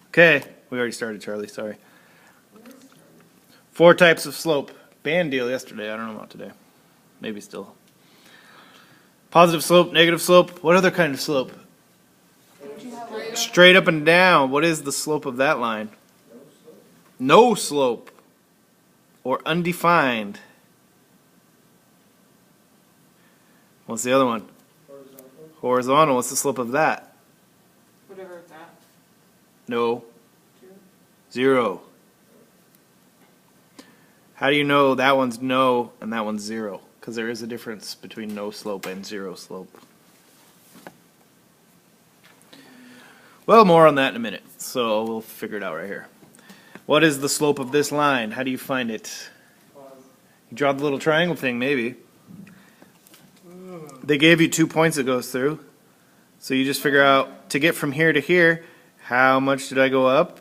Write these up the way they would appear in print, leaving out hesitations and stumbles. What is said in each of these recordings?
Okay, we already started, Charlie, sorry. 4 types of slope. Band deal yesterday, I don't know about today. Maybe still. Positive slope, negative slope. What other kind of slope? Straight up and down. What is the slope of that line? No slope. Or undefined. What's the other one? Horizontal. What's the slope of that? Whatever it's at. No. 0. How do you know that one's no and that one's 0? Because there is a difference between no slope and 0 slope. Well, more on that in a minute, so we'll figure it out right here. What is the slope of this line? How do you find it? You draw the little triangle thing, maybe. They gave you 2 points it goes through. So you just figure out, to get from here to here, how much did I go up?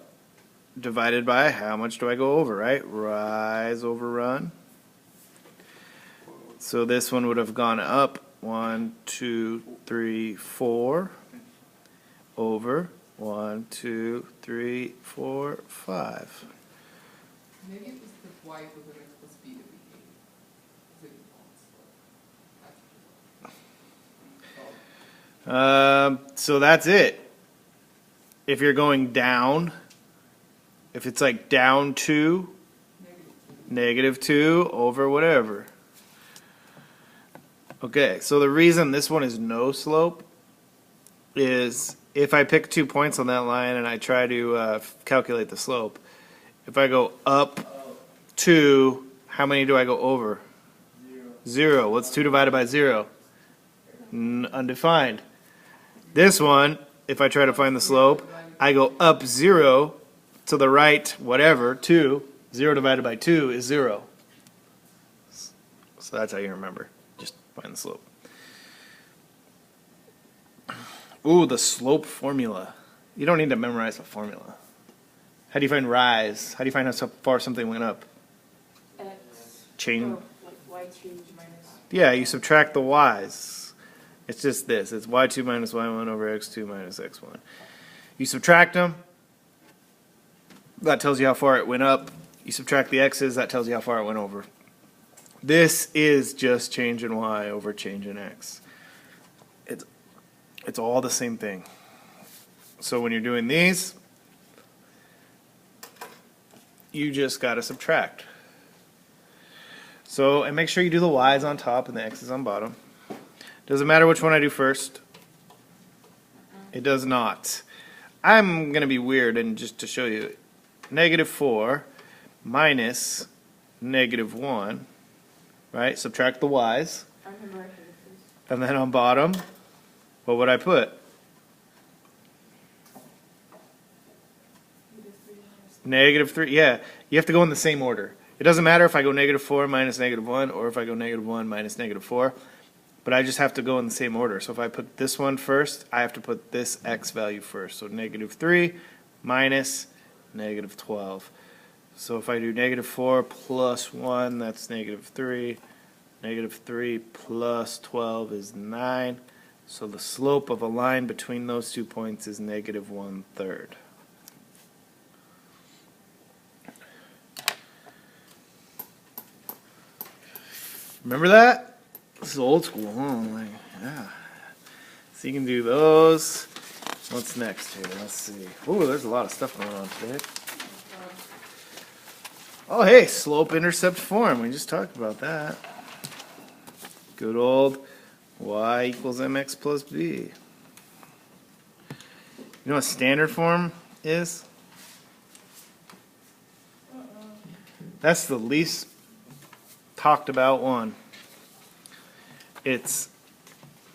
Divided by how much do I go over, right? Rise over run. So this one would have gone up 1, 2, 3, 4 over 1, 2, 3, 4, 5. Maybe it was the y equals mx plus b that we gave. So that's it. If you're going down, if it's like down 2, negative 2 over whatever. Okay, so the reason this one is no slope is if I pick 2 points on that line and I try to calculate the slope, if I go up 2, how many do I go over? 0. What's 2 divided by 0? Undefined. This one, if I try to find the slope, I go up 0 to the right, whatever, 2. 0 divided by 2 is 0. So that's how you remember. Just find the slope. Ooh, the slope formula. You don't need to memorize the formula. How do you find rise? How do you find how far something went up? X. Chain. Like y change minus. Yeah, you subtract the y's. It's just this. It's y2 minus y1 over x2 minus x1. You subtract them. That tells you how far it went up. You subtract the x's. That tells you how far it went over. This is just change in y over change in x. It's all the same thing. So when you're doing these, you just got to subtract. So, and make sure you do the y's on top and the x's on bottom. Doesn't matter which one I do first. It does not. I'm going to be weird and just to show you. Negative 4 minus negative 1, right? Subtract the y's. I remember I hated this. And then on bottom, what would I put? Negative 3. Yeah, you have to go in the same order. It doesn't matter if I go negative 4 minus negative 1 or if I go negative 1 minus negative 4. But I just have to go in the same order. So if I put this one first, I have to put this x value first. So negative 3 minus negative 12. So if I do negative 4 plus 1, that's negative 3. Negative 3 plus 12 is 9. So the slope of a line between those 2 points is negative 1/3. Remember that? This is old school, huh? Like, yeah. So you can do those. What's next here? Let's see. Ooh, there's a lot of stuff going on today. Oh, hey, slope-intercept form. We just talked about that. Good old y equals mx plus b. You know what standard form is? That's the least talked about one. It's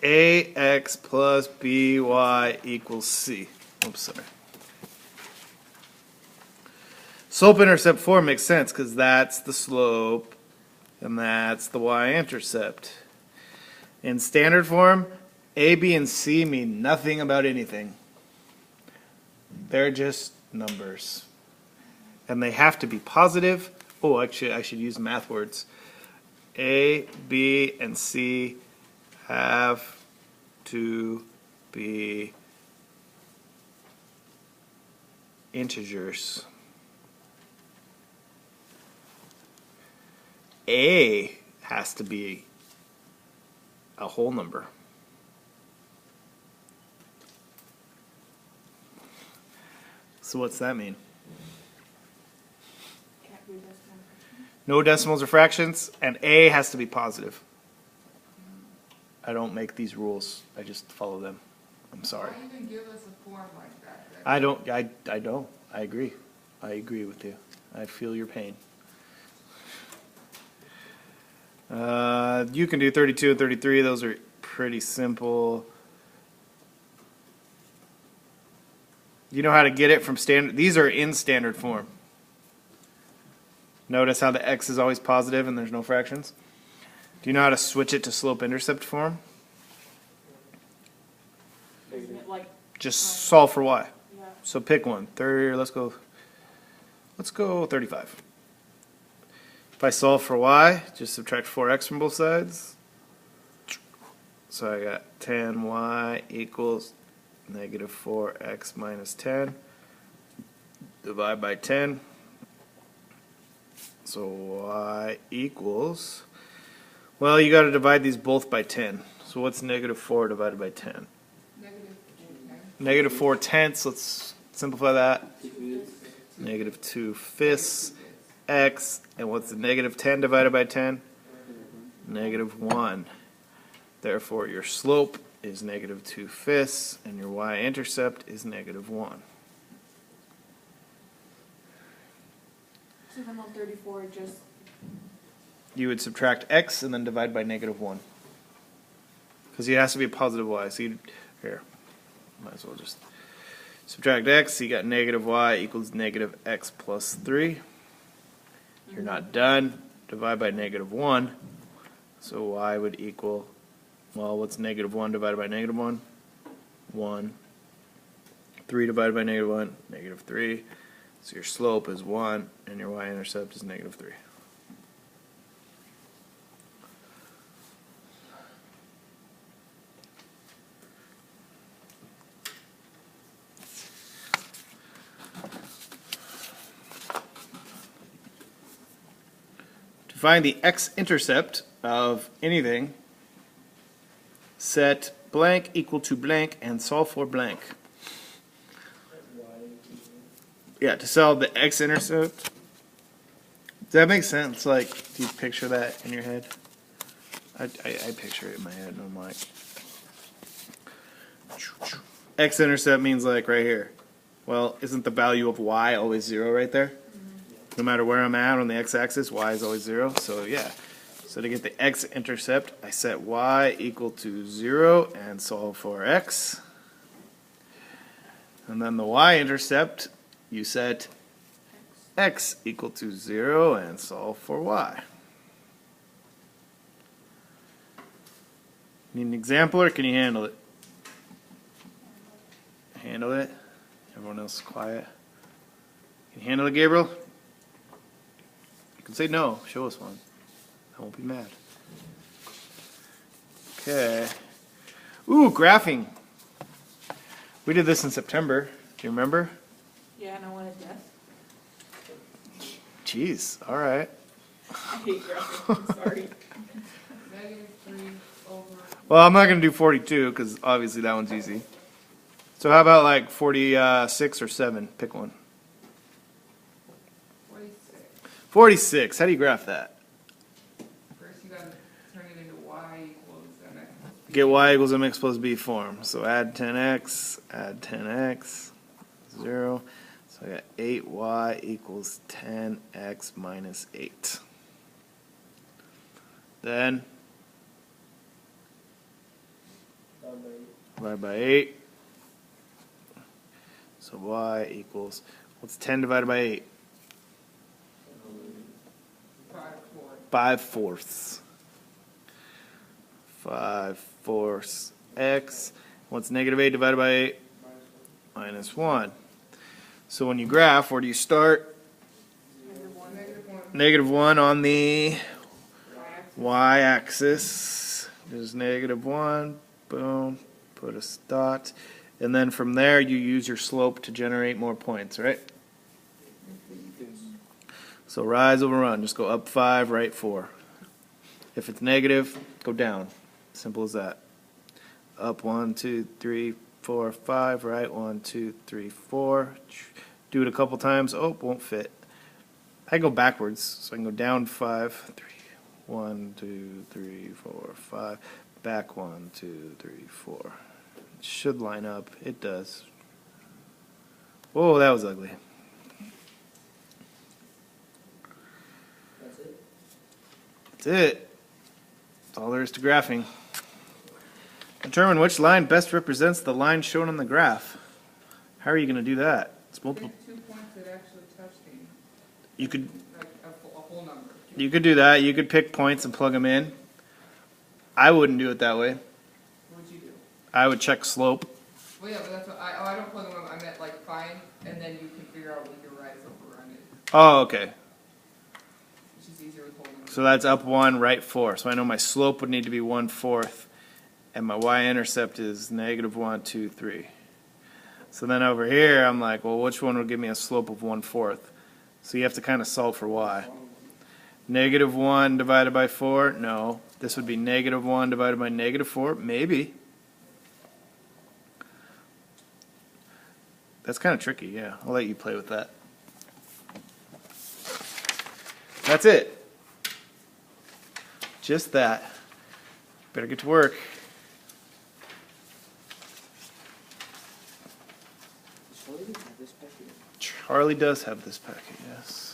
ax plus by equals c. Oops, sorry. Slope-intercept form makes sense because that's the slope and that's the y-intercept. In standard form, a, b, and c mean nothing about anything. They're just numbers. And they have to be positive. Oh, actually, I should use math words. A, B, and C have to be integers. A has to be a whole number. So what's that mean? Can't do decimal fraction. No decimals or fractions, and A has to be positive. I don't make these rules. I just follow them. I'm sorry. Don't even give us a form like that. I don't. I agree. I agree with you. I feel your pain. You can do 32 and 33. Those are pretty simple. You know how to get it from standard. These are in standard form. Notice how the x is always positive and there's no fractions. Do you know how to switch it to slope-intercept form? Isn't it like, Just solve for y. yeah, So pick one. Let's go 35. If I solve for y, just subtract 4x from both sides. So I got 10y equals negative 4x minus 10. Divide by 10. So y equals, well, you got to divide these both by 10. So what's negative 4 divided by 10? Negative 4 tenths. Let's simplify that. Negative 2 fifths x. And what's the negative 10 divided by 10? Negative 1. Therefore, your slope is negative 2 fifths, and your y-intercept is negative 1. so then on 34, just, You would subtract x and then divide by negative 1. Because it has to be a positive y. So here, might as well just subtract x. So you got negative y equals negative x plus 3. You're not done. Divide by negative 1. So y would equal, well, what's negative 1 divided by negative 1? 1. 3 divided by negative 1, negative 3. So your slope is 1, and your y-intercept is negative 3. To find the x-intercept of anything, set blank equal to blank and solve for blank. Yeah, to solve the x-intercept. Does that make sense? Like, do you picture that in your head? I picture it in my head, and I'm like, x-intercept means like right here. Well, isn't the value of y always 0 right there? No matter where I'm at on the x-axis, y is always 0. So yeah, so to get the x-intercept, I set y equal to 0 and solve for x. And then the y-intercept, you set x equal to 0 and solve for y. Need an example, or can you handle it? Handle it? Everyone else is quiet. Can you handle it, Gabriel? You can say no. Show us one. I won't be mad. Okay. Ooh, graphing. We did this in September. Do you remember? yeah, and I want to guess. Jeez. All right. I hate graphing, I'm sorry. Negative 3 over, Well, I'm not going to do 42 because obviously that one's easy. So how about like 46 or 7? Pick one. 46. 46. How do you graph that? First you gotta turn it into y equals mx. Get y equals mx plus b form. So add 10x, 0. So I got 8y equals 10x minus 8. Then divide by 8. So y equals, what's 10 divided by 8? 5 5/4. 4. 5/4 x. What's negative 8 divided by 8? Minus 1. So when you graph, where do you start? Negative 1. Negative 1 on the y-axis. There's negative 1. Boom. Put a dot. And then from there, you use your slope to generate more points, right? So rise over run, just go up 5, right 4. If it's negative, go down. Simple as that. Up 1, 2, 3, 4, 5, right 1, 2, 3, 4. Do it a couple times. Oh, won't fit. I go backwards, so I can go down 5, 3, 1, 2, 3, 4, 5. Back 1, 2, 3, 4. It should line up. It does. Whoa, that was ugly. That's it. That's all there is to graphing. Determine which line best represents the line shown on the graph. How are you going to do that? It's multiple. Pick 2 points that actually touch the, You could like, a whole number. you could do that. You could pick points and plug them in. I wouldn't do it that way. What would you do? I would check slope. Well, yeah, but that's what, I don't plug them up, I meant like find, and then you can figure out what your rise over run is, Oh, okay. which is easier with whole numbers. So that's up 1, right 4. So I know my slope would need to be 1/4, and my y-intercept is -1, 2, 3. So then over here, I'm like, well, which one will give me a slope of 1/4? So you have to kind of solve for y. -1 divided by 4? No. This would be -1 divided by -4? Maybe. That's kind of tricky, yeah. I'll let you play with that. That's it. Just that. Better get to work. Charlie have this packet? Charlie does have this packet, yes.